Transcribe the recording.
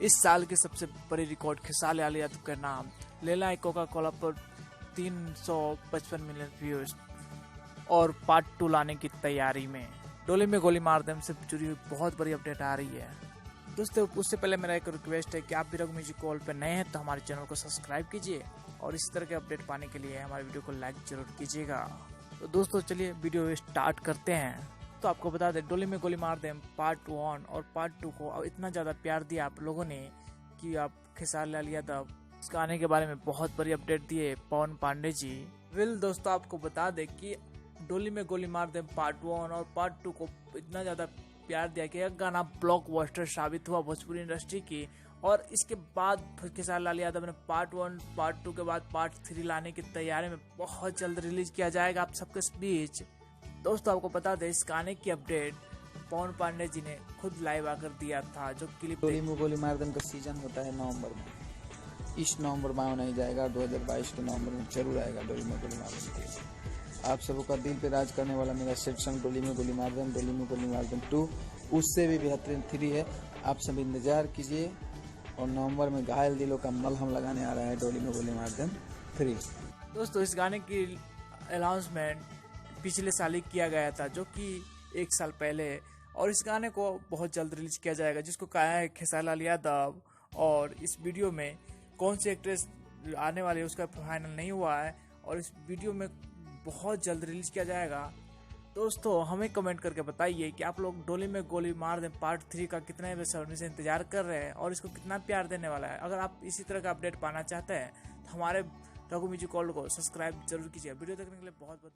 इस साल के सबसे बड़े रिकॉर्ड खेसारी लाल यादव का नाम लेला कोका कोला पर 355 मिलियन व्यूज और पार्ट 2 लाने की तैयारी में। डोली में गोली मार दे से जुड़ी हुई बहुत बड़ी अपडेट आ रही है दोस्तों। उससे पहले मेरा एक रिक्वेस्ट है कि आप भी रघु म्यूजिक कॉल पर नए हैं तो हमारे चैनल को सब्सक्राइब कीजिए और इस तरह के अपडेट पाने के लिए हमारे वीडियो को लाइक जरूर कीजिएगा। तो दोस्तों चलिए वीडियो स्टार्ट करते हैं। तो आपको बता दें, डोली में गोली मार दें पार्ट 1 और पार्ट 2 को इतना ज़्यादा प्यार दिया आप लोगों ने कि आप खेसारी लाल यादव इस गाने के बारे में बहुत बड़ी अपडेट दिए पवन पांडे जी। दोस्तों आपको बता दें कि डोली में गोली मार दें पार्ट 1 और पार्ट 2 को इतना ज़्यादा प्यार दिया कि यह गाना ब्लॉकबस्टर साबित हुआ भोजपुरी इंडस्ट्री की। और इसके बाद खेसारी लाल यादव ने पार्ट 1 पार्ट 2 के बाद पार्ट 3 लाने की तैयारी में बहुत जल्द रिलीज किया जाएगा आप सबके बीच। दोस्तों आपको बता दें, इस गाने की अपडेट पवन पांडे जी ने खुद लाइव आकर दिया था। जो क्लिप डोली में गोली मार दें का सीजन होता है नवंबर में, इस नवंबर में नहीं जाएगा, 2022 के नवंबर में जरूर आएगा डोली में गोली मार दें। आप सबका दिल पे राज करने वाला मेरा सेट सॉन्ग डोली में गोली मार दें, डोली में गोली मार दें 2 उससे भी बेहतरीन 3 है। आप सब इंतजार कीजिए और नवंबर में घायल दिलों का मलहम लगाने आ रहा है डोली में गोली मार दें 3। दोस्तों इस गाने की अनाउंसमेंट पिछले साल ही किया गया था, जो कि 1 साल पहले, और इस गाने को बहुत जल्द रिलीज किया जाएगा जिसको कहा है खेसारी लाल यादव। और इस वीडियो में कौन सी एक्ट्रेस आने वाली है उसका फाइनल नहीं हुआ है और इस वीडियो में बहुत जल्द रिलीज किया जाएगा। दोस्तों हमें कमेंट करके बताइए कि आप लोग डोली में गोली मार दें पार्ट 3 का कितने बेसब्री से इंतजार कर रहे हैं और इसको कितना प्यार देने वाला है। अगर आप इसी तरह का अपडेट पाना चाहते हैं तो हमारे रघु म्यूजिक वर्ल्ड को सब्सक्राइब जरूर कीजिए। वीडियो देखने के लिए बहुत बहुत